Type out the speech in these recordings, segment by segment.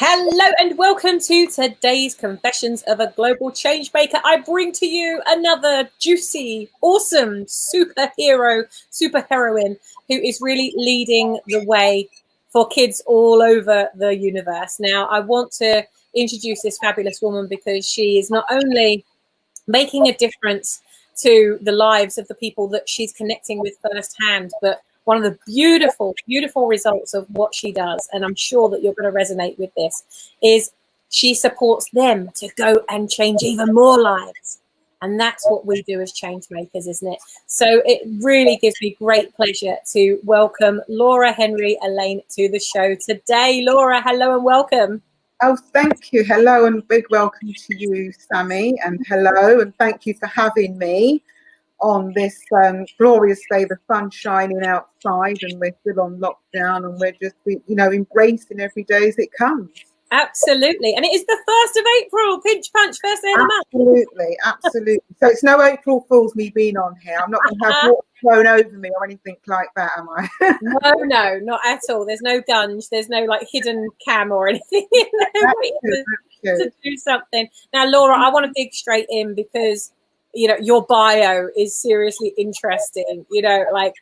Hello and welcome to today's Confessions of a Global Changemaker. I bring to you another juicy, awesome superheroine who is really leading the way for kids all over the universe. Now, I want to introduce this fabulous woman because she is not only making a difference to the lives of the people that she's connecting with firsthand, but one of the beautiful, beautiful results of what she does, and I'm sure that you're going to resonate with this, is she supports them to go and change even more lives. And that's what we do as change makers, isn't it? So it really gives me great pleasure to welcome Laura Henry-Allain to the show today. Laura, hello and welcome. Oh, thank you. Hello and big welcome to you, Sammy, and hello, and thank you for having me on this glorious day. The sun's shining outside and we're still on lockdown and we're just, embracing every day as it comes. Absolutely. And it is the 1st of April, pinch punch, first day of the month. Absolutely. So it's no April Fool's me being on here. I'm not going to have water thrown over me or anything like that, am I? No, not at all. There's no guns. There's no like hidden cam or anything in there to do something. Now, Laura, I want to dig straight in because, your bio is seriously interesting. Like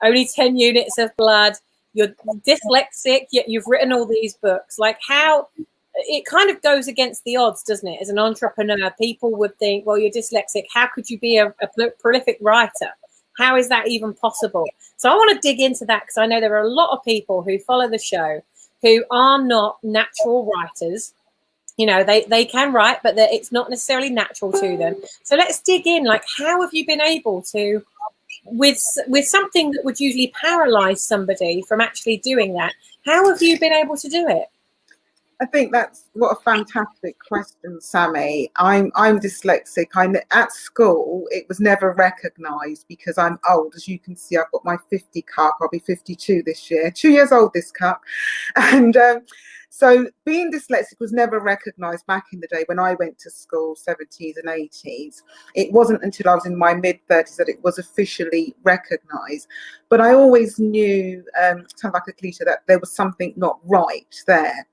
only 10 units of blood. You're dyslexic, yet you've written all these books. Like how it kind of goes against the odds, doesn't it? As an entrepreneur, people would think, well, you're dyslexic. How could you be a prolific writer? How is that even possible? So I want to dig into that because I know there are a lot of people who follow the show who are not natural writers. They can write, but it's not necessarily natural to them. So let's dig in. Like, how have you been able to, with something that would usually paralyze somebody from actually doing that, how have you been able to do it? I think that's what a fantastic question, Sammy. I'm dyslexic. At school, it was never recognized because I'm old. As you can see, I've got my 50 cup. I'll be 52 this year. 2 years old this cup. And so being dyslexic was never recognized back in the day when I went to school, 70s and 80s. It wasn't until I was in my mid-30s that it was officially recognized. But I always knew, sounds like a cliche, that there was something not right there.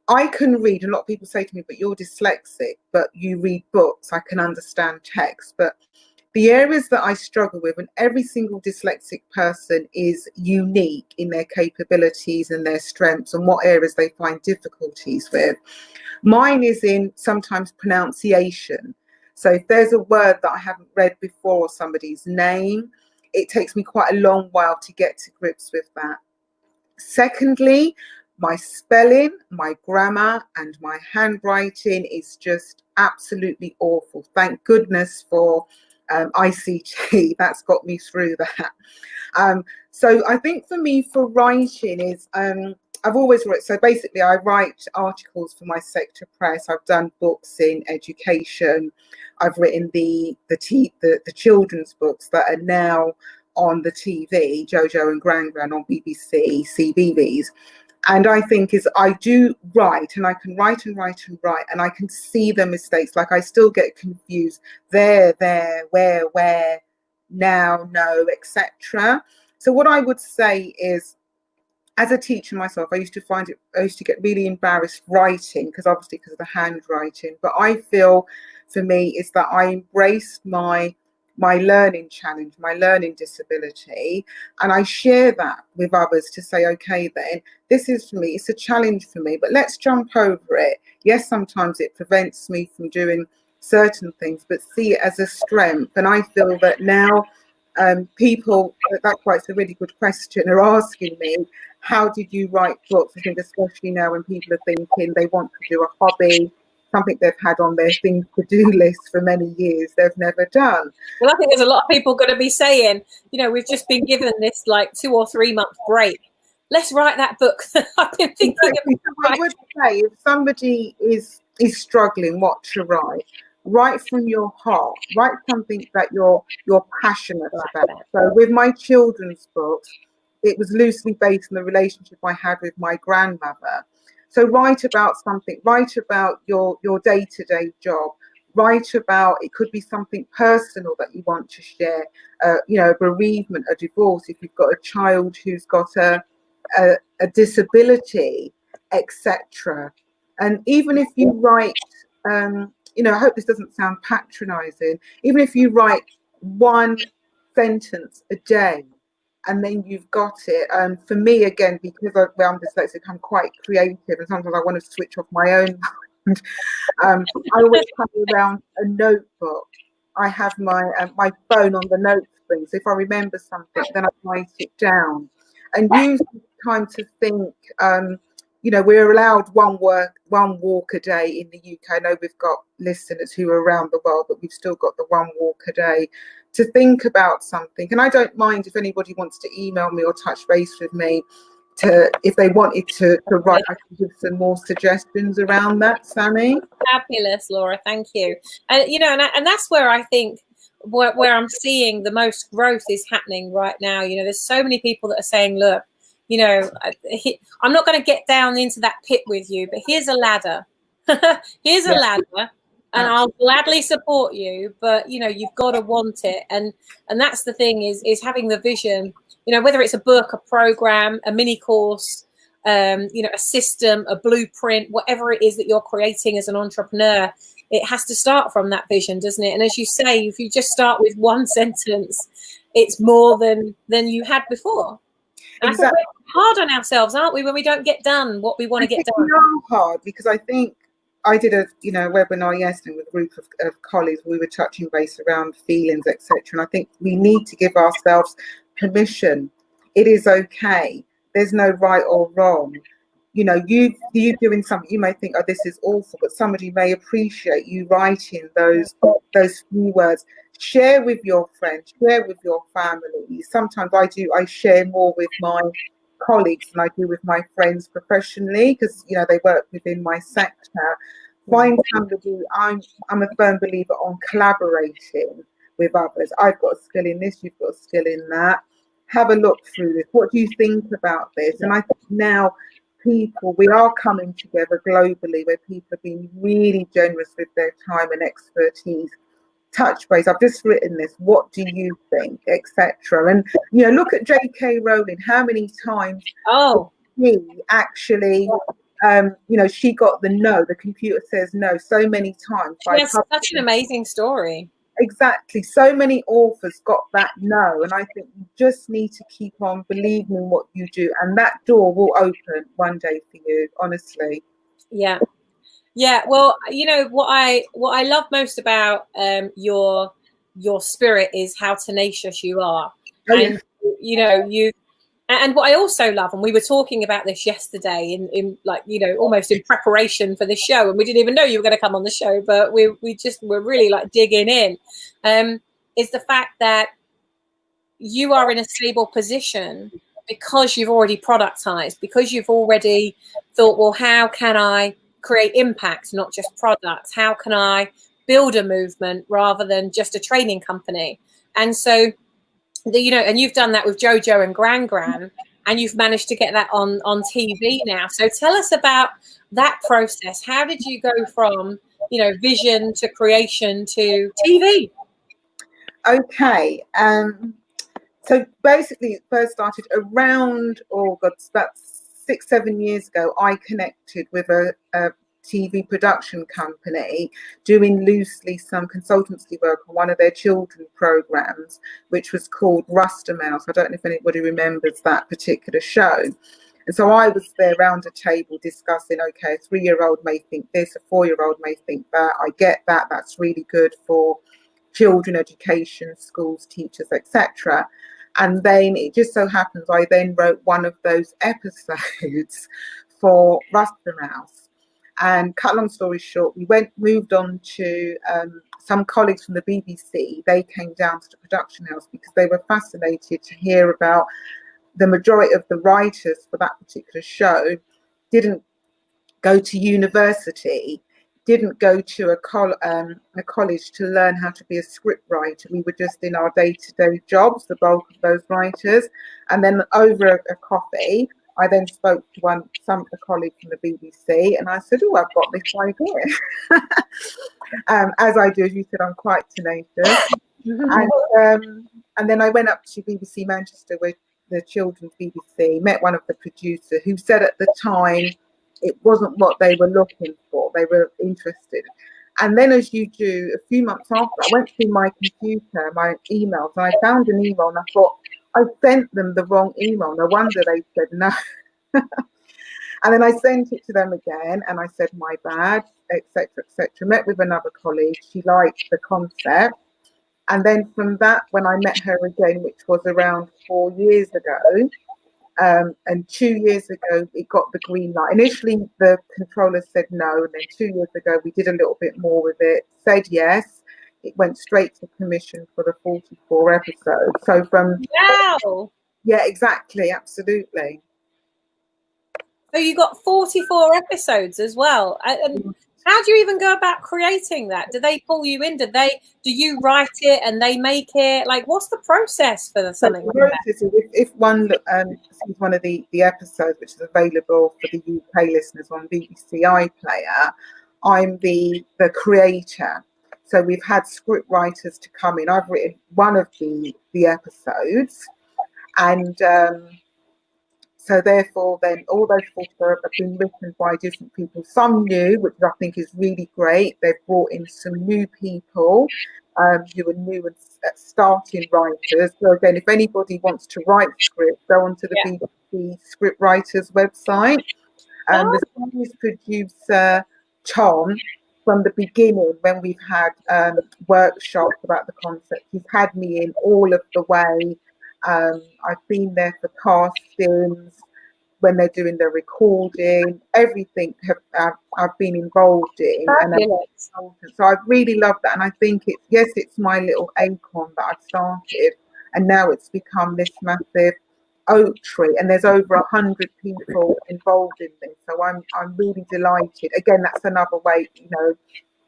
I can read, a lot of people say to me, but you're dyslexic, but you read books, I can understand text. But the areas that I struggle with, and every single dyslexic person is unique in their capabilities and their strengths and what areas they find difficulties with. Mine is in sometimes pronunciation. So if there's a word that I haven't read before or somebody's name, it takes me quite a long while to get to grips with that. Secondly, my spelling, my grammar, and my handwriting is just absolutely awful. Thank goodness for ICT. That's got me through that. So I think for me, for writing is, I've always written. So basically, I write articles for my sector press. I've done books in education. I've written the children's books that are now on the TV, Jojo and Gran Gran on BBC, CBeebies. And I think I do write, and I can write and write and write, and I can see the mistakes. Like I still get confused. There, where, now, no, etc. So what I would say is, as a teacher myself, I used to get really embarrassed writing because of the handwriting. But I feel, for me, is that I embraced my learning challenge, my learning disability, and I share that with others to say, okay, then this is for me, it's a challenge for me, but let's jump over it. Yes, sometimes it prevents me from doing certain things, but see it as a strength. And I feel that now people, that's why it's a really good question, are asking me, how did you write books? I think especially now when people are thinking they want to do a hobby, something they've had on their things to do list for many years they've never done. Well, I think there's a lot of people going to be saying, we've just been given this like 2 or 3 month break. Let's write that book that I've been thinking about. I would say if somebody is struggling what to write from your heart, write something that you're passionate about. So with my children's books, it was loosely based on the relationship I had with my grandmother. So write about something, write about your day-to-day job, write about, it could be something personal that you want to share, a bereavement, a divorce, if you've got a child who's got a disability, etc. And even if you write, you know, I hope this doesn't sound patronizing, even if you write one sentence a day, and then you've got it. For me, again, because I'm dyslexic, I'm quite creative, and sometimes I want to switch off my own mind. I always carry around a notebook. I have my phone on the note screen, so if I remember something, then I write it down and use time to think. You know, we're allowed one walk a day in the UK. I know we've got listeners who are around the world, but we've still got the one walk a day to think about something. And I don't mind if anybody wants to email me or touch base with me if they wanted to write. I can give some more suggestions around that, Sammy. Fabulous, Laura. Thank you. And you know, and that's where I think where I'm seeing the most growth is happening right now. You know, there's so many people that are saying, look, you know, I'm not going to get down into that pit with you, but here's a ladder. Here's a ladder, and I'll gladly support you. But you know, you've got to want it, and that's the thing is having the vision. You know, whether it's a book, a program, a mini course, you know, a system, a blueprint, whatever it is that you're creating as an entrepreneur, it has to start from that vision, doesn't it? And as you say, if you just start with one sentence, it's more than you had before. Exactly. We're hard on ourselves, aren't we, when we don't get done what we want to get done? We are hard, because I think I did a webinar yesterday with a group of colleagues. We were touching base around feelings, etc. And I think we need to give ourselves permission. It is okay. There's no right or wrong. You know, you doing something, you may think, oh, this is awful, but somebody may appreciate you writing those few words. Share with your friends, share with your family. Sometimes I share more with my colleagues than I do with my friends professionally, because you know they work within my sector. Find somebody. I'm a firm believer on collaborating with others. I've got a skill in this, you've got a skill in that. Have a look through this. What do you think about this? And I think now we are coming together globally, where people are being really generous with their time and expertise. Touch base. I've just written this. What do you think, etc. And you know, look at J.K. Rowling. How many times? She actually, you know, she got the no. The computer says no so many times. Yes, such an amazing story. Exactly. So many authors got that no, and I think you just need to keep on believing in what you do, and that door will open one day for you. Honestly. Yeah. Yeah, well, you know what I love most about your spirit is how tenacious you are, and you know and what I also love, and we were talking about this yesterday in like, you know, almost in preparation for the show, and we didn't even know you were going to come on the show, but we just were really like digging in, is the fact that you are in a stable position because you've already productized, because you've already thought, well, how can I create impact, not just products? How can I build a movement rather than just a training company? And so, you know, and you've done that with Jojo and Gran, and you've managed to get that on TV now. So tell us about that process. How did you go from, you know, vision to creation to TV? Okay. So basically, it first started around about 6-7 years ago. I connected with a TV production company doing loosely some consultancy work on one of their children programs, which was called Ruster Mouse. I don't know if anybody remembers that particular show. And so I was there around a table discussing, okay, a 3-year-old may think this, a 4-year-old may think that. I get that. That's really good for children education, schools, teachers, etc. And then it just so happens I then wrote one of those episodes for Ruster Mouse. And cut long story short, we moved on to some colleagues from the BBC. They came down to the production house because they were fascinated to hear about the majority of the writers for that particular show didn't go to university, didn't go to a college to learn how to be a script writer. We were just in our day-to-day jobs, the bulk of those writers. And then over a coffee, I then spoke to a colleague from the BBC, and I said, oh, I've got this idea. As I do, as you said, I'm quite tenacious. And then I went up to BBC Manchester with the children's BBC, met one of the producers who said at the time, it wasn't what they were looking for. They were interested. And then, as you do, a few months after, I went through my computer, my emails, and I found an email, and I thought, I sent them the wrong email. No wonder they said no. And then I sent it to them again, and I said, my bad, etc., etc. Met with another colleague. She liked the concept. And then from that, when I met her again, which was around 4 years ago, and 2 years ago, it got the green light. Initially, the controller said no, and then 2 years ago, we did a little bit more with it, said yes. It went straight to commission for the 44 episodes. So from... Wow! Yeah, exactly, absolutely. So you got 44 episodes as well. And how do you even go about creating that? Do they pull you in? Do you write it and they make it? Like, what's the process for something like that? If one sees one of the episodes, which is available for the UK listeners on BBC iPlayer, I'm the creator. So we've had script writers to come in. I've written one of the episodes, and so therefore, then all those 44 have been written by different people. Some new, which I think is really great. They've brought in some new people who are new and starting writers. So again, if anybody wants to write scripts, go onto the BBC Script Writers website. The series producer, Tom, from the beginning, when we've had workshops about the concept, he's had me in all of the way. I've been there for castings, when they're doing the recording, everything I've been involved in. And so I really love that. And I think it's my little acorn that I've started, and now it's become this massive oak tree, and there's over 100 people involved in this. So I'm really delighted. Again, that's another way,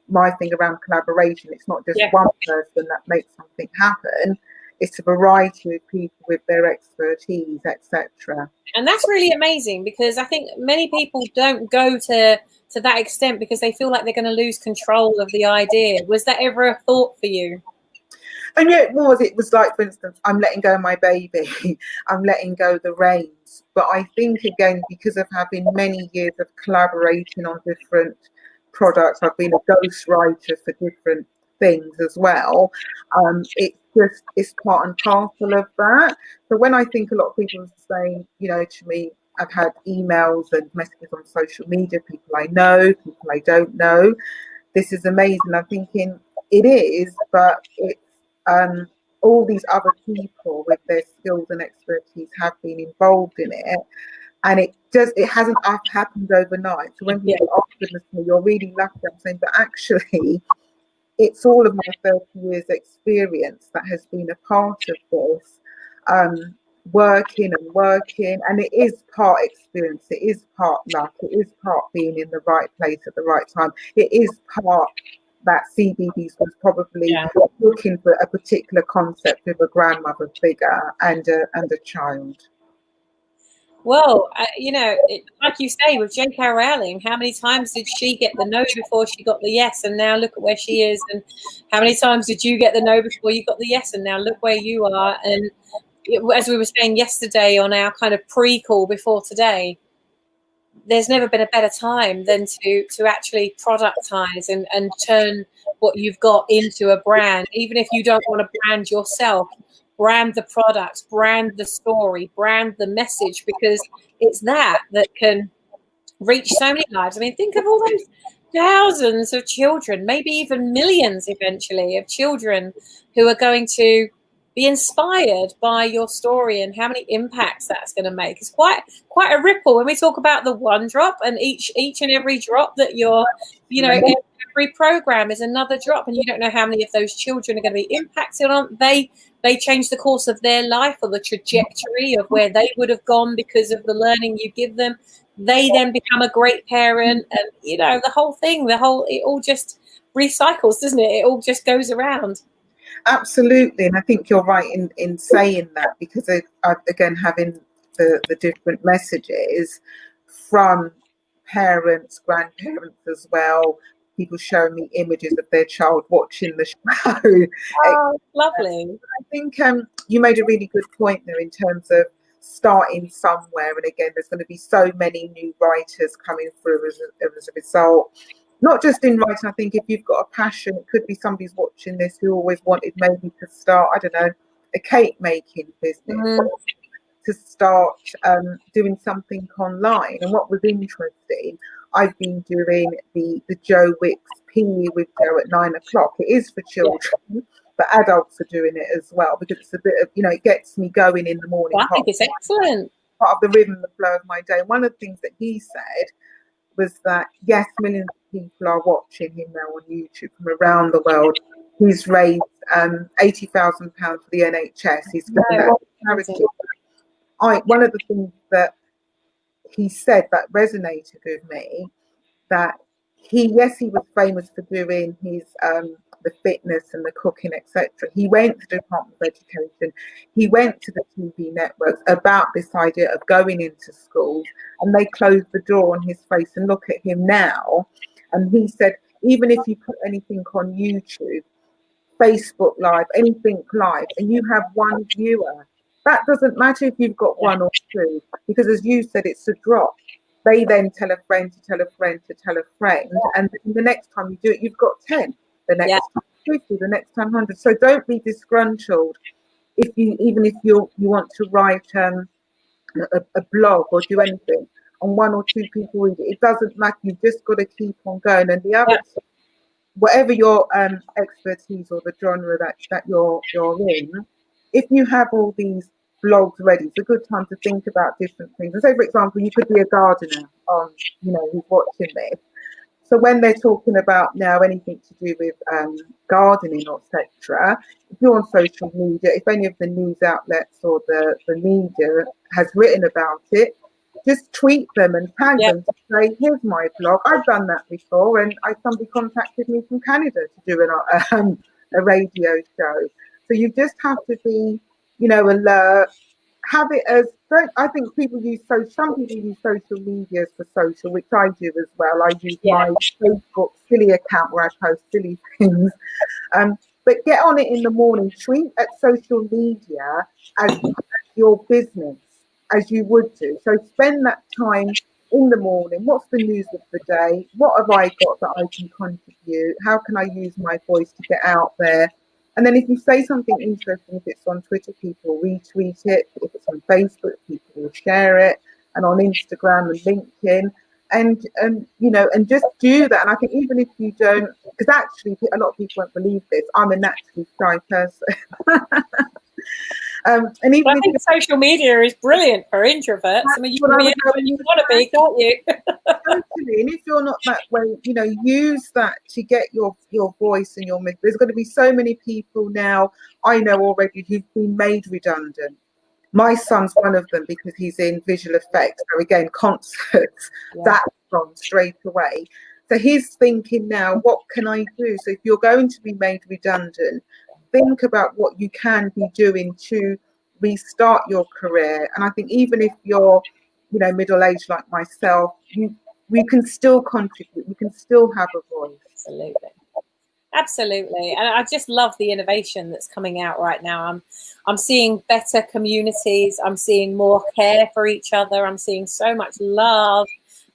my thing around collaboration. It's not just one person that makes something happen. It's a variety of people with their expertise, etc. And that's really amazing, because I think many people don't go to that extent because they feel like they're going to lose control of the idea. Was that ever a thought for you? And yeah, it was. It was like, for instance, I'm letting go of my baby. I'm letting go the reins. But I think, again, because of having many years of collaborating on different products, I've been a ghostwriter for different things as well. It's part and parcel of that. So when I think a lot of people are saying, to me, I've had emails and messages on social media, people I know, people I don't know. This is amazing. I'm thinking it is, but it's all these other people with their skills and expertise have been involved in it. And it hasn't happened overnight. So when people ask goodness me, you're really lucky, I'm saying, but actually, it's all of my 30 years experience that has been a part of this, working, and it is part experience, it is part luck, it is part being in the right place at the right time, it is part that CBBS was probably looking for a particular concept with a grandmother figure and a child. Well, like you say, with J.K. Rowling, how many times did she get the no before she got the yes? And now look at where she is. And how many times did you get the no before you got the yes? And now look where you are. And as we were saying yesterday on our kind of pre-call before today, there's never been a better time than to actually productize and turn what you've got into a brand. Even if you don't want to brand yourself, brand the product, brand the story, brand the message, because it's that can reach so many lives. I mean, think of all those thousands of children, maybe even millions eventually of children who are going to be inspired by your story, and how many impacts that's going to make. It's quite a ripple when we talk about the one drop, and each and every drop that you're, every program is another drop, and you don't know how many of those children are going to be impacted on. They change the course of their life, or the trajectory of where they would have gone because of the learning you give them. They then become a great parent, and the whole thing, it all just recycles, doesn't it? It all just goes around. Absolutely, and I think you're right in saying that, because again, having the different messages from parents, grandparents as well, people showing me images of their child watching the show. Oh, lovely. I think you made a really good point there in terms of starting somewhere. And again, there's going to be so many new writers coming through as a result. Not just in writing. I think if you've got a passion, it could be somebody's watching this who always wanted maybe to start, I don't know, a cake making business, to start doing something online. And what was interesting, I've been doing the Joe Wicks PE with Joe at 9 o'clock. It is for children, but adults are doing it as well, because it's a bit of, it gets me going in the morning. I think it's excellent. Part of the rhythm, the flow of my day. One of the things that he said was that, yes, millions of people are watching him now on YouTube from around the world. He's raised £80,000 for the NHS. He's given that charity. One of the things that he said that resonated with me, that he was famous for doing his the fitness and the cooking, etc. He went to the Department of Education, he went to the TV networks about this idea of going into schools, and they closed the door on his face. And look at him now. And he said, even if you put anything on YouTube, Facebook Live, anything live, and you have one viewer, that doesn't matter if you've got one or two, because as you said, it's a drop. They then tell a friend to tell a friend to tell a friend, and the next time you do it, you've got 10. The next time 50, the next time 100. So don't be disgruntled even if you want to write a blog or do anything, and one or two people read it. It doesn't matter. You've just got to keep on going. And the other, whatever your expertise or the genre that you're in, if you have all these blogs ready, it's a good time to think about different things. And say, for example, you could be a gardener on, who's watching this. So when they're talking about now anything to do with gardening or etc., if you're on social media, if any of the news outlets or the media has written about it, just tweet them and tag them to say, here's my blog. I've done that before, and somebody contacted me from Canada to do a radio show. So you just have to be, alert. Have it as, I think some people use social media for social, which I do as well. I use my Facebook silly account where I post silly things. But get on it in the morning. Treat at social media as your business, as you would do. So spend that time in the morning. What's the news of the day? What have I got that I can contribute? How can I use my voice to get out there? And then if you say something interesting, if it's on Twitter, people retweet it. If it's on Facebook, people will share it. And on Instagram and LinkedIn. And just do that. And I think even if you don't, because actually a lot of people won't believe this, I'm a naturally shy person. And even I think social media is brilliant for introverts. I mean, you can be anyone you want to be, can't you? Totally. And if you're not that way, use that to get your voice and your myth. There's going to be so many people now I know already who've been made redundant. My son's one of them because he's in visual effects. So again, concerts, that's gone straight away. So he's thinking now, what can I do? So if you're going to be made redundant, think about what you can be doing to restart your career. And I think even if you're, middle-aged like myself, we can still contribute. We can still have a voice. Absolutely. And I just love the innovation that's coming out right now. I'm seeing better communities. I'm seeing more care for each other. I'm seeing so much love.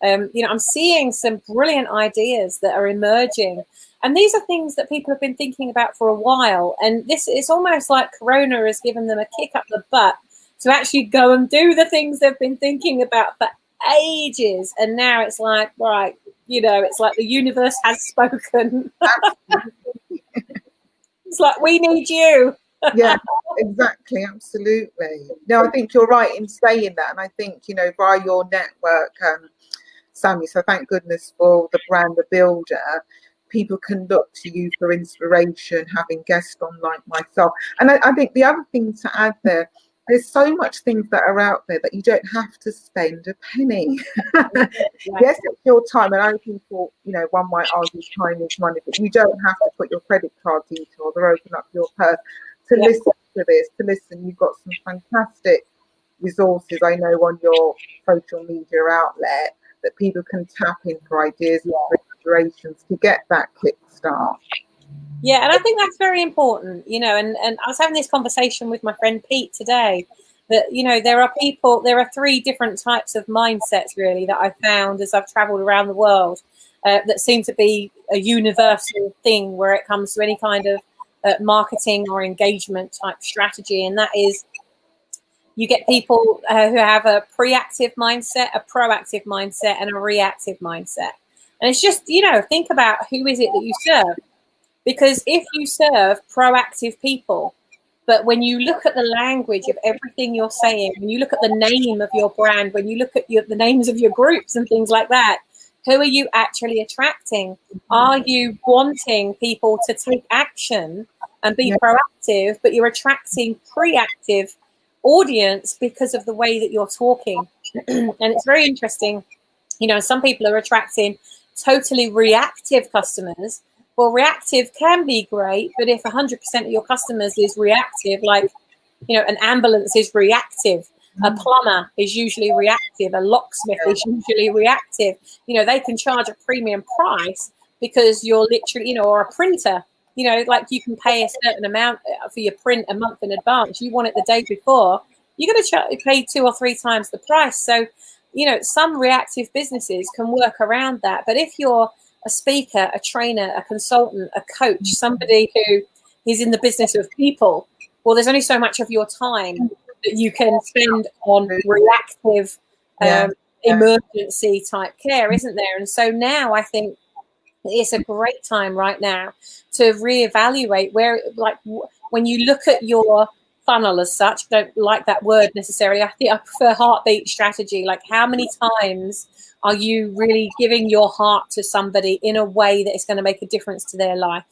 I'm seeing some brilliant ideas that are emerging. And these are things that people have been thinking about for a while. And it's almost like Corona has given them a kick up the butt to actually go and do the things they've been thinking about for ages. And now it's like, right, it's like the universe has spoken. It's like, we need you. Yeah, exactly. Absolutely. No, I think you're right in saying that. And I think, via your network, Sammy, so thank goodness for the brand, The Builder, people can look to you for inspiration, having guests on like myself. And I think the other thing to add there's so much things that are out there that you don't have to spend a penny. Yes, it's your time. And I know people, one might argue time is money, but you don't have to put your credit card details or open up your purse to listen to this, You've got some fantastic resources, I know, on your social media outlet that people can tap in for ideas and inspirations to get that kickstart. Yeah, and I think that's very important, and I was having this conversation with my friend Pete today, that, you know, there are three different types of mindsets really that I've found as I've traveled around the world that seem to be a universal thing where it comes to any kind of marketing or engagement type strategy. And that is, you get people who have a preactive mindset, a proactive mindset, and a reactive mindset. And it's just, you know, think about who is it that you serve. Because if you serve proactive people, but when you look at the language of everything you're saying, when you look at the name of your brand, when you look at the names of your groups and things like that, who are you actually attracting? Are you wanting people to take action and be proactive, but you're attracting preactive audience because of the way that you're talking? And it's very interesting. You know, some people are attracting totally reactive customers. Well, reactive can be great, but if 100% of your customers is reactive, like, you know, an ambulance is reactive, a plumber is usually reactive, a locksmith is usually reactive. You know, they can charge a premium price because you're literally, you know, or a printer, you know, like you can pay a certain amount for your print a month in advance. You want it the day before, you're going to pay 2 or 3 times the price. So, you know, some reactive businesses can work around that. But if you're a speaker, a trainer, a consultant, a coach, somebody who is in the business of people, well, there's only so much of your time that you can spend on reactive emergency type care, isn't there? And so now I think it's a great time right now to reevaluate where, like, when you look at your funnel as such, don't like that word necessarily. I think I prefer heartbeat strategy. Like, how many times are you really giving your heart to somebody in a way that is going to make a difference to their life?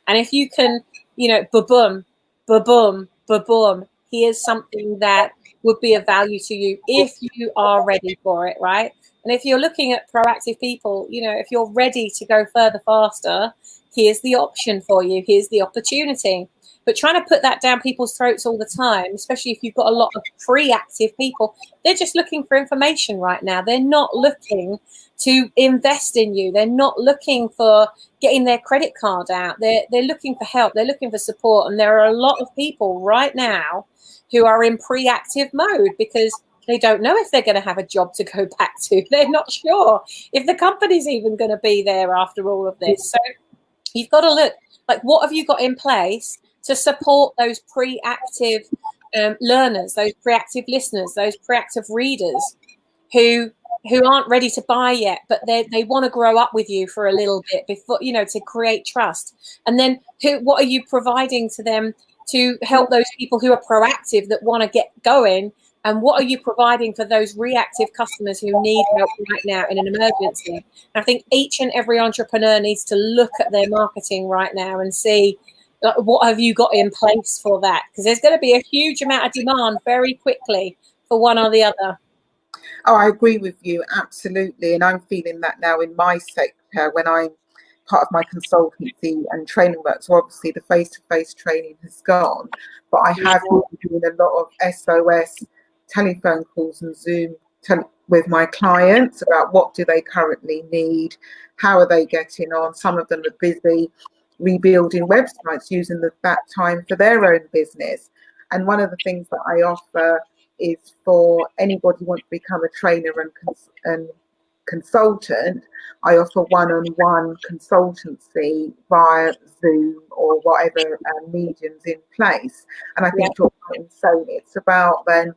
And if you can, you know, ba-boom, ba-boom, ba-boom, here's something that would be of value to you if you are ready for it, right? And if you're looking at proactive people, you know, if you're ready to go further, faster, here's the option for you. Here's the opportunity. But trying to put that down people's throats all the time, especially if you've got a lot of pre-active people, they're just looking for information right now. They're not looking to invest in you. They're not looking for getting their credit card out. They're looking for help. They're looking for support. And there are a lot of people right now who are in pre-active mode because they don't know if they're going to have a job to go back to. They're not sure if the company's even going to be there after all of this. So you've got to look, like, what have you got in place to support those pre-active learners, those pre-active listeners, those pre-active readers who aren't ready to buy yet, but they want to grow up with you for a little bit before, you know, to create trust. And then what are you providing to them to help those people who are proactive that want to get going? And what are you providing for those reactive customers who need help right now in an emergency? And I think each and every entrepreneur needs to look at their marketing right now and see, what have you got in place for that? Because there's going to be a huge amount of demand very quickly for one or the other. Oh, I agree with you, absolutely. And I'm feeling that now in my sector when I'm part of my consultancy and training work. So obviously the face-to-face training has gone, but I have been doing a lot of SOS telephone calls and Zoom with my clients about what do they currently need, how are they getting on. Some of them are busy rebuilding websites, using that time for their own business. And one of the things that I offer is for anybody who wants to become a trainer and consultant, I offer one-on-one consultancy via Zoom or whatever mediums in place. And I think you're right in saying it's about then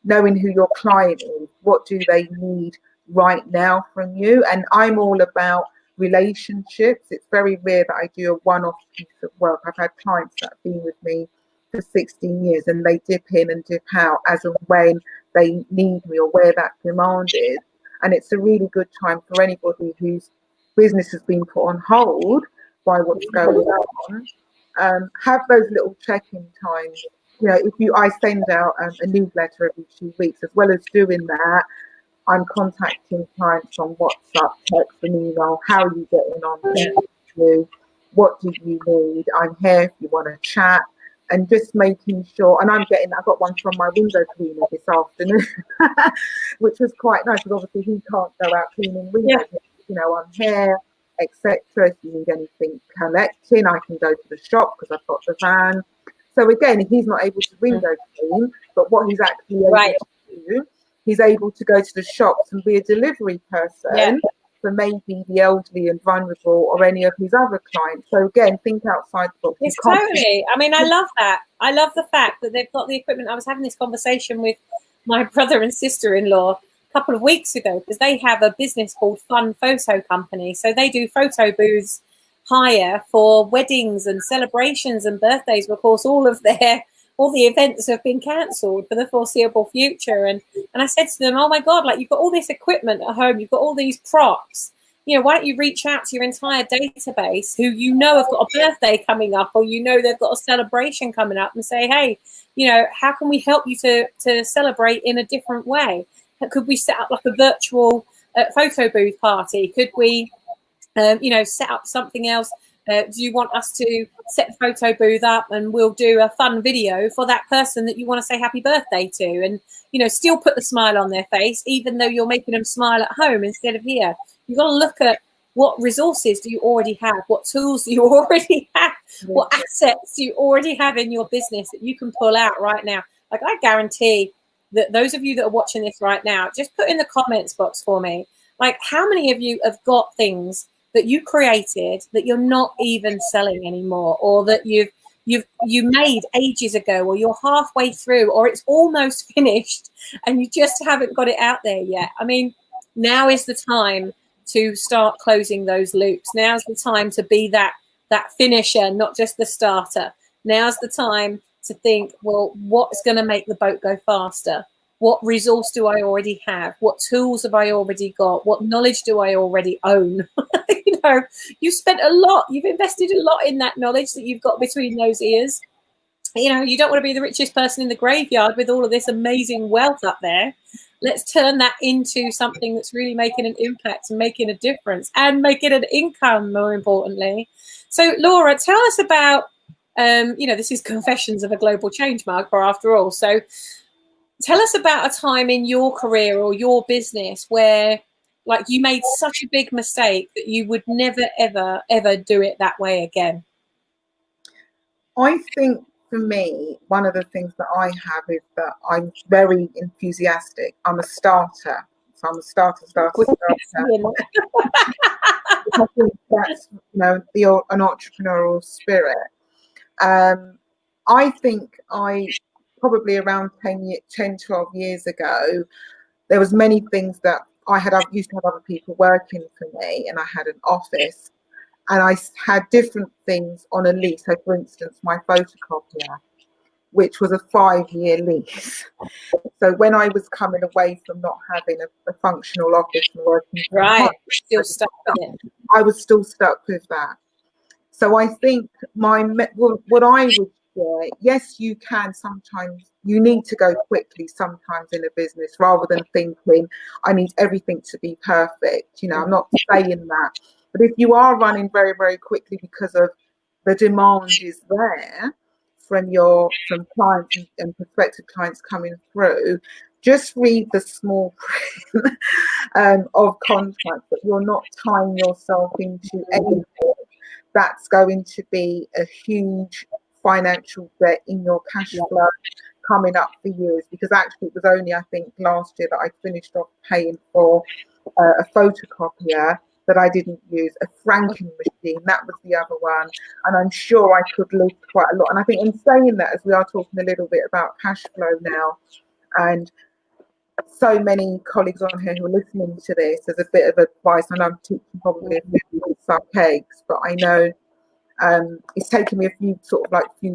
knowing who your client is, what do they need right now from you. And I'm all about relationships. It's very rare that I do a one-off piece of work. I've had clients that have been with me for 16 years and they dip in and dip out as and when they need me or where that demand is. And it's a really good time for anybody whose business has been put on hold by what's going on. Have those little check-in times. You know, I send out a newsletter every 2 weeks. As well as doing that, I'm contacting clients on WhatsApp, text and email. How are you getting on? What do you need? I'm here if you want to chat. And just making sure, and I got one from my window cleaner this afternoon, which was quite nice because obviously he can't go out cleaning windows. You know, I'm here, etc. If you need anything collecting, I can go to the shop because I've got the van. So again, he's not able to window clean, but what he's actually able to do, he's able to go to the shops and be a delivery person for maybe the elderly and vulnerable or any of his other clients. So again, think outside the box. It's totally. I mean, I love that. I love the fact that they've got the equipment. I was having this conversation with my brother and sister-in-law a couple of weeks ago because they have a business called Fun Photo Company. So they do photo booths hire for weddings and celebrations and birthdays. Of course, all the events have been cancelled for the foreseeable future. And I said to them, oh my God, like, you've got all this equipment at home, you've got all these props. You know, why don't you reach out to your entire database who you know have got a birthday coming up, or you know they've got a celebration coming up, and say, hey, you know, how can we help you to celebrate in a different way? Could we set up like a virtual photo booth party? Could we, you know, set up something else? Do you want us to set the photo booth up and we'll do a fun video for that person that you want to say happy birthday to, and, you know, still put the smile on their face, even though you're making them smile at home instead of here. You've got to look at what resources do you already have, what tools do you already have, what assets do you already have in your business that you can pull out right now. Like, I guarantee that those of you that are watching this right now, just put in the comments box for me, like, how many of you have got things that you created that you're not even selling anymore, or that you made ages ago, or you're halfway through, or it's almost finished and you just haven't got it out there yet. I mean, now is the time to start closing those loops. Now's the time to be that finisher, not just the starter. Now's the time to think, well, what's going to make the boat go faster? What resource do I already have? What tools have I already got? What knowledge do I already own? You know, you've spent a lot, you've invested a lot in that knowledge that you've got between those ears. You know, you don't want to be the richest person in the graveyard with all of this amazing wealth up there. Let's turn that into something that's really making an impact and making a difference and making an income, more importantly. So, Laura, tell us about, you know, this is Confessions of a Global Change Marker after all. So tell us about a time in your career or your business where, like, you made such a big mistake that you would never, ever, ever do it that way again. I think for me, one of the things that I have is that I'm very enthusiastic. I'm a starter. So I'm a starter. I think that's, you know, an entrepreneurial spirit. I think probably around 10, 12 years ago, there was many things that I used to have other people working for me, and I had an office, and I had different things on a lease. So, for instance, my photocopier, which was a 5-year lease. So when I was coming away from not having a functional office and working from home, still stuck with it. I was still stuck with that. So I think what I would share, yes, you can sometimes, you need to go quickly sometimes in a business rather than thinking, I need everything to be perfect. You know, I'm not saying that. But if you are running very, very quickly because of the demand is there from clients and prospective clients coming through, just read the small print of contracts, that you're not tying yourself into anything that's going to be a huge financial debt in your cash flow coming up for years. Because actually it was only, I think, last year that I finished off paying for a photocopier that I didn't use, a franking machine, that was the other one. And I'm sure I could list quite a lot. And I think in saying that, as we are talking a little bit about cash flow now, and so many colleagues on here who are listening to this, as a bit of advice, and I'm teaching probably a few suck eggs, but I know it's taken me a few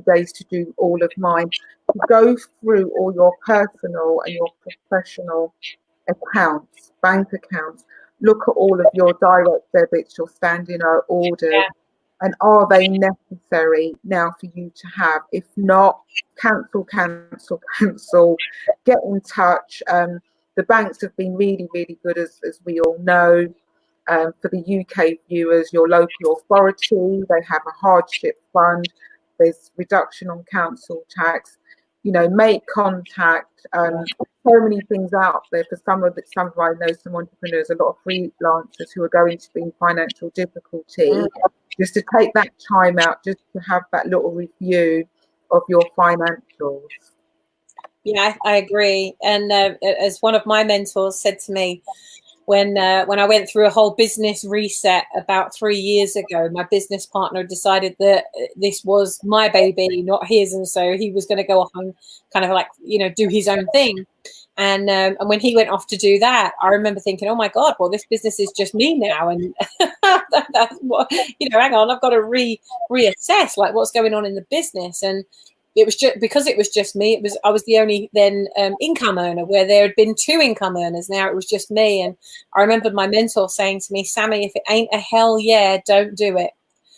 days to do all of mine. To go through all your personal and your professional accounts, bank accounts, look at all of your direct debits, your standing orders, and are they necessary now for you to have? If not, cancel. Get in touch. The banks have been really, really good, as we all know. For the UK viewers, your local authority, they have a hardship fund. There's reduction on council tax. You know, make contact. So many things out there for some of I know some entrepreneurs, a lot of freelancers who are going to be in financial difficulty. Just to take that time out, just to have that little review of your financials. Yeah, I agree. And as one of my mentors said to me, when I went through a whole business reset about 3 years ago, my business partner decided that this was my baby, not his, and so he was going to go off and kind of like, you know, do his own thing. And when he went off to do that, I remember thinking, oh my God, well, this business is just me now, and that's what, you know, hang on, I've got to reassess like what's going on in the business. And it was just because it was just me. I was the only then income earner, where there had been 2 income earners. Now it was just me. And I remember my mentor saying to me, Sammy, if it ain't a hell yeah, don't do it.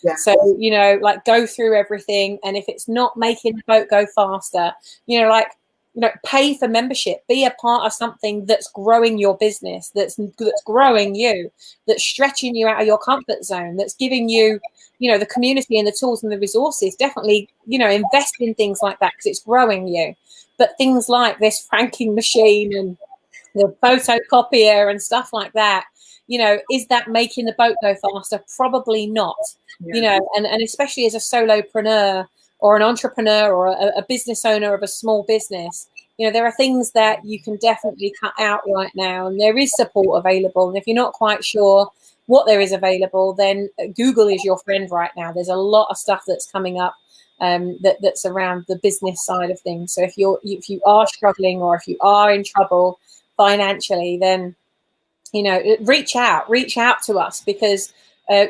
Yeah. So, you know, like go through everything. And if it's not making the boat go faster, you know, like, you know, pay for membership, be a part of something that's growing your business, that's growing you, that's stretching you out of your comfort zone, that's giving you, you know, the community and the tools and the resources. Definitely, you know, invest in things like that because it's growing you. But things like this franking machine and the photocopier and stuff like that, you know, is that making the boat go faster? Probably not. Yeah. You know, and especially as a solopreneur or an entrepreneur or a business owner of a small business, you know, there are things that you can definitely cut out right now, and there is support available. And if you're not quite sure what there is available, then Google is your friend right now. There's a lot of stuff that's coming up that's around the business side of things. So if you are struggling, or if you are in trouble financially, then, you know, reach out to us, because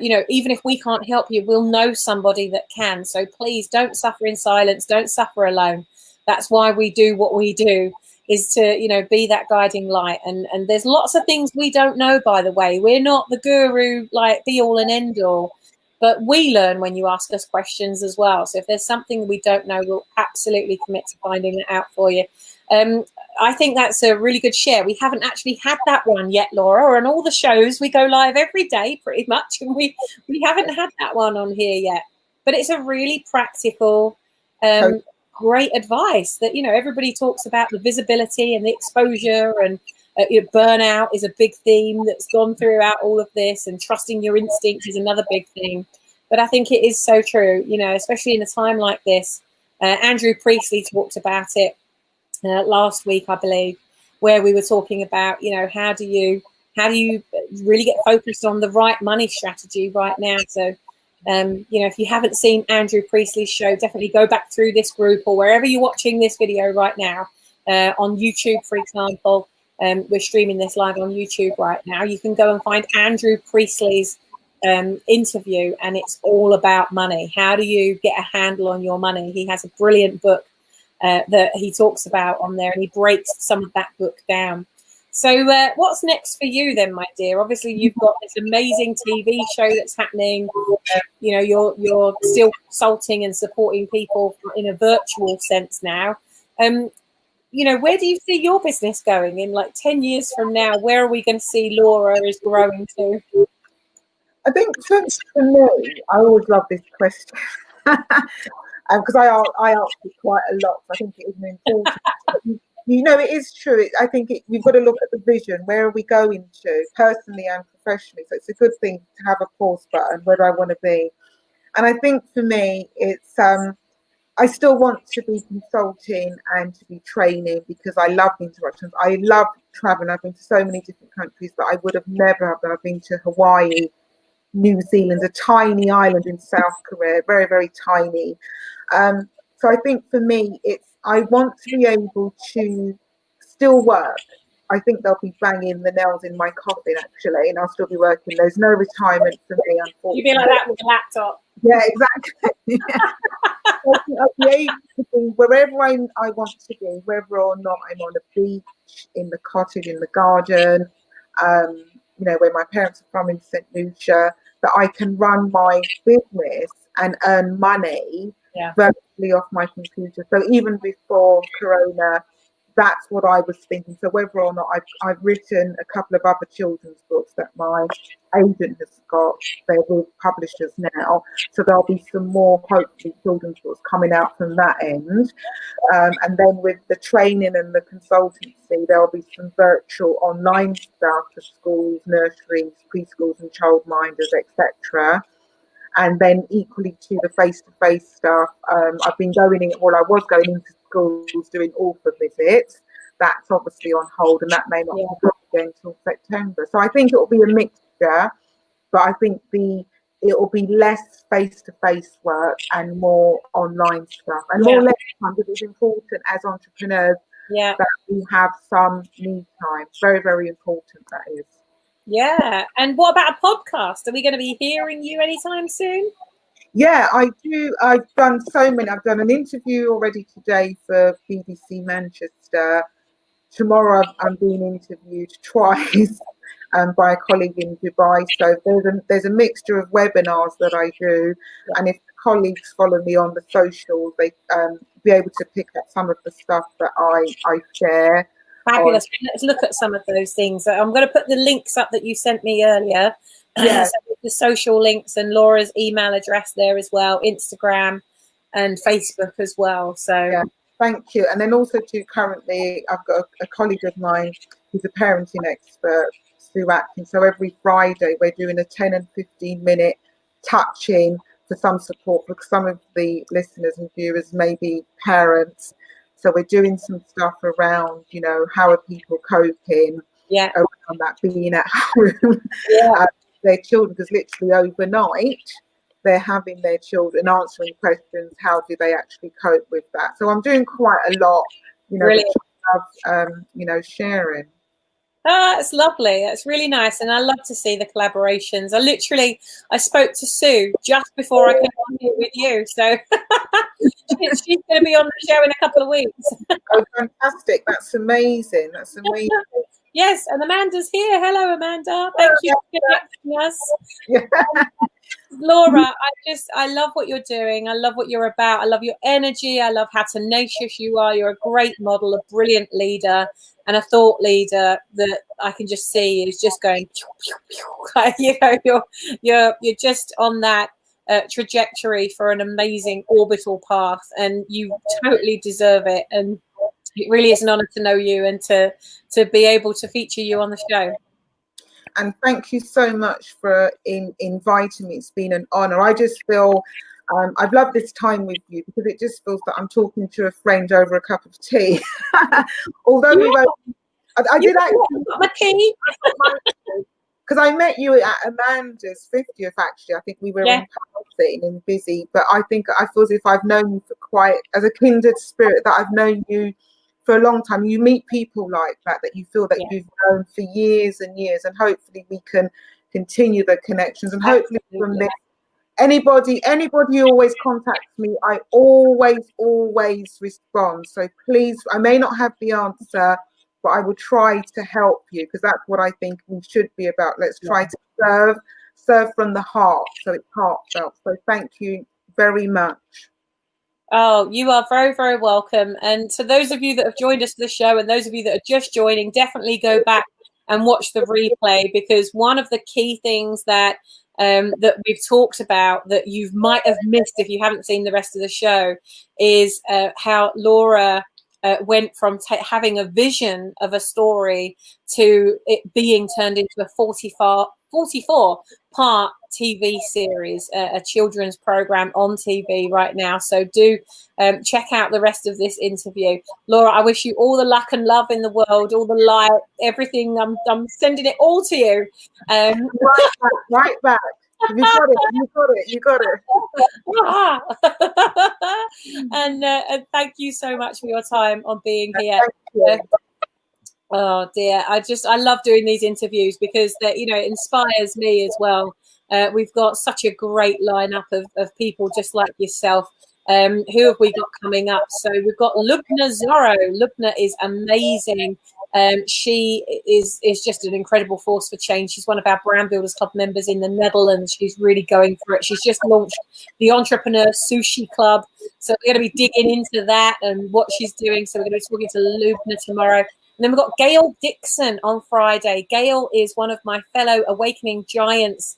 you know, even if we can't help you, we'll know somebody that can. So please don't suffer in silence, don't suffer alone. That's why we do what we do, is to, you know, be that guiding light. And there's lots of things we don't know, by the way. We're not the guru, like be all and end all, but we learn when you ask us questions as well. So if there's something we don't know, we'll absolutely commit to finding it out for you. I think that's a really good share. We haven't actually had that one yet, Laura. On all the shows, we go live every day pretty much, and we haven't had that one on here yet. But it's a really practical, great advice that, you know, everybody talks about the visibility and the exposure, and you know, burnout is a big theme that's gone throughout all of this, and trusting your instincts is another big thing. But I think it is so true, you know, especially in a time like this. Andrew Priestley talked about it last week, I believe, where we were talking about, you know, how do you really get focused on the right money strategy right now. So, you know, if you haven't seen Andrew Priestley's show, definitely go back through this group or wherever you're watching this video right now, on YouTube, for example. We're streaming this live on YouTube right now. You can go and find Andrew Priestley's interview, and it's all about money. How do you get a handle on your money? He has a brilliant book that he talks about on there, and he breaks some of that book down. So what's next for you then, my dear? Obviously, you've got this amazing TV show that's happening. You know, you're still consulting and supporting people in a virtual sense now. You know, where do you see your business going in like 10 years from now? Where are we going to see Laura is growing to? I think for me, I always love this question. Because I ask it quite a lot. So I think it is an important. You know, it is true. I think we've got to look at the vision. Where are we going to, personally and professionally? So it's a good thing to have a pause button. Where do I want to be? And I think for me, it's I still want to be consulting and to be training, because I love interactions. I love traveling. I've been to so many different countries that I would have never have done. I've been to Hawaii, New Zealand, a tiny island in South Korea, very, very tiny. So I think for me, I want to be able to still work. I think they'll be banging the nails in my coffin, actually, and I'll still be working. There's no retirement for me, unfortunately. You'd be like that with a laptop. Yeah, exactly. I'll be able to be wherever I want to be, whether or not I'm on a beach, in the cottage, in the garden, you know, where my parents are from in St. Lucia, that I can run my business and earn money virtually off my computer. So even before Corona, that's what I was thinking. So whether or not I've written a couple of other children's books that my agent has got, they're with publishers now. So there'll be some more, hopefully, children's books coming out from that end. And then with the training and the consultancy, there'll be some virtual online stuff for schools, nurseries, preschools and childminders, etc. and then equally to the face-to-face stuff. I've been going in, well, I was going into schools doing author visits. That's obviously on hold, and that may not be good again until September. So I think it will be a mixture, but I think it will be less face-to-face work and more online stuff, and more leisure time, because it's important as entrepreneurs that we have some me time. Very, very important, that is. Yeah. And what about a podcast? Are we going to be hearing you anytime soon? Yeah, I do. I've done so many. I've done an interview already today for BBC Manchester. Tomorrow I'm being interviewed twice by a colleague in Dubai. So there's a mixture of webinars that I do, and if the colleagues follow me on the socials, they be able to pick up some of the stuff that I share. Fabulous. Let's look at some of those things. I'm going to put the links up that you sent me earlier. Yeah. So the social links and Laura's email address there as well, Instagram and Facebook as well. So thank you. And then also currently I've got a colleague of mine who's a parenting expert, Sue Atkins. So every Friday we're doing a 10 and 15 minute touch-in for some support, because some of the listeners and viewers may be parents. So we're doing some stuff around, how are people coping around that, being at home, their children, because literally overnight they're having their children answering questions, how do they actually cope with that? So I'm doing quite a lot, which I love, sharing. It's lovely. That's really nice. And I love to see the collaborations. I spoke to Sue just before I came on here with you. So she's going to be on the show in a couple of weeks. Oh, fantastic. That's amazing. That's amazing. Yes, and Amanda's here. Hello, Amanda. Thank you for connecting us. Laura, I love what you're doing. I love what you're about. I love your energy. I love how tenacious you are. You're a great model, a brilliant leader, and a thought leader that I can just see is just going, you're just on that trajectory for an amazing orbital path, and you totally deserve it. And it really is an honor to know you and to be able to feature you on the show. And thank you so much for inviting me. It's been an honor. I just feel I've loved this time with you, because it just feels that I'm talking to a friend over a cup of tea. Although I did actually, because I met you at Amanda's 50th, actually. I think we were in passing and busy, but I feel as if I've known you for as a kindred spirit, that I've known you for a long time. You meet people like that you feel that you've known for years and years, and hopefully we can continue the connections. And hopefully from this, anybody who always contacts me, I always respond. So please, I may not have the answer, but I will try to help you, because that's what I think we should be about. Let's try to serve from the heart, so it's heartfelt. So thank you very much. Oh, you are very, very welcome. And to those of you that have joined us for the show, and those of you that are just joining, definitely go back and watch the replay, because one of the key things that we've talked about that you might have missed if you haven't seen the rest of the show is how Laura went from having a vision of a story to it being turned into a 44-part TV series, a children's program on TV right now. So do check out the rest of this interview. Laura, I wish you all the luck and love in the world, all the light, everything. I'm sending it all to you. Right back. You got it. And thank you so much for your time on being here. Oh dear, I love doing these interviews, because that it inspires me as well. We've got such a great lineup of people just like yourself. Who have we got coming up? So we've got Lubna Zorro. Lubna is amazing. She is just an incredible force for change. She's one of our Brand Builders Club members in the Netherlands. She's really going for it. She's just launched the Entrepreneur Sushi Club. So we're going to be digging into that and what she's doing. So we're going to be talking to Lubna tomorrow. And then we've got Gail Dixon on Friday. Gail is one of my fellow Awakening Giants,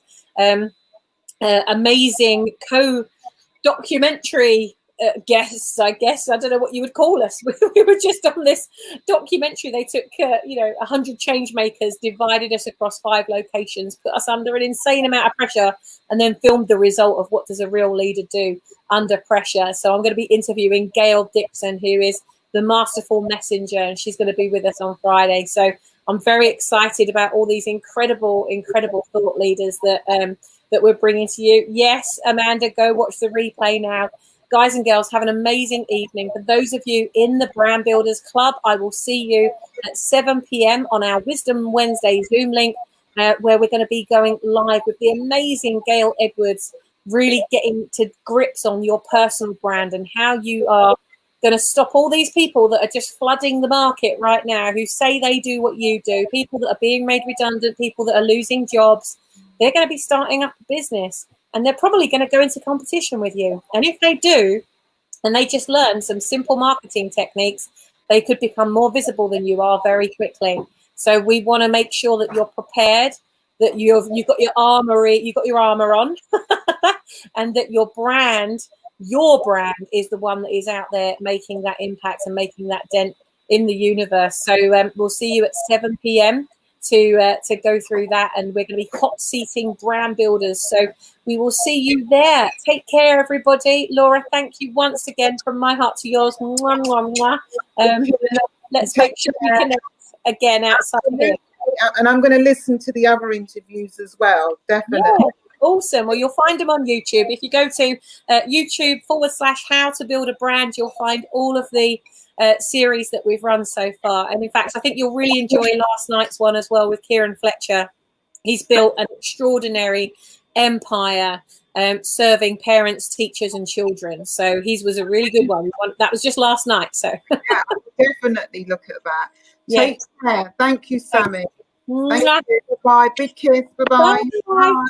amazing co-documentary guests, I guess. I don't know what you would call us. We were just on this documentary. They took, 100 change makers, divided us across 5 locations, put us under an insane amount of pressure, and then filmed the result of what does a real leader do under pressure. So I'm going to be interviewing Gail Dixon, who is the masterful messenger, and she's going to be with us on Friday. So I'm very excited about all these incredible thought leaders that we're bringing to you. Yes, Amanda, go watch the replay now. Guys and girls, have an amazing evening. For those of you in the Brand Builders Club, I will see you at 7 p.m. on our Wisdom Wednesday Zoom link, where we're going to be going live with the amazing Gail Edwards, really getting to grips on your personal brand and how you are going to stop all these people that are just flooding the market right now, who say they do what you do, people that are being made redundant, people that are losing jobs. They're going to be starting up a business, and they're probably going to go into competition with you. And if they do, and they just learn some simple marketing techniques, they could become more visible than you are very quickly. So we want to make sure that you're prepared, that you've got your armor on, and that your brand is the one that is out there making that impact and making that dent in the universe. So we'll see you at 7 p.m. to go through that, and we're going to be hot seating brand builders. So we will see you there. Take care, everybody. Laura, thank you once again from my heart to yours. Mwah, mwah, mwah. Let's make sure we connect again outside here. And I'm going to listen to the other interviews as well, definitely. Yeah. Awesome. Well, you'll find them on YouTube. If you go to YouTube/How to Build a Brand, you'll find all of the series that we've run so far. And in fact, I think you'll really enjoy last night's one as well with Kieran Fletcher. He's built an extraordinary empire serving parents, teachers and children. So his was a really good one. That was just last night. So yeah, I'll definitely look at that. Take care. Thank you, Sammy. Thank you. Bye-bye. Big kiss. Bye-bye. Bye.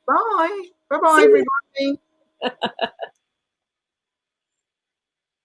Bye. Bye-bye, everybody.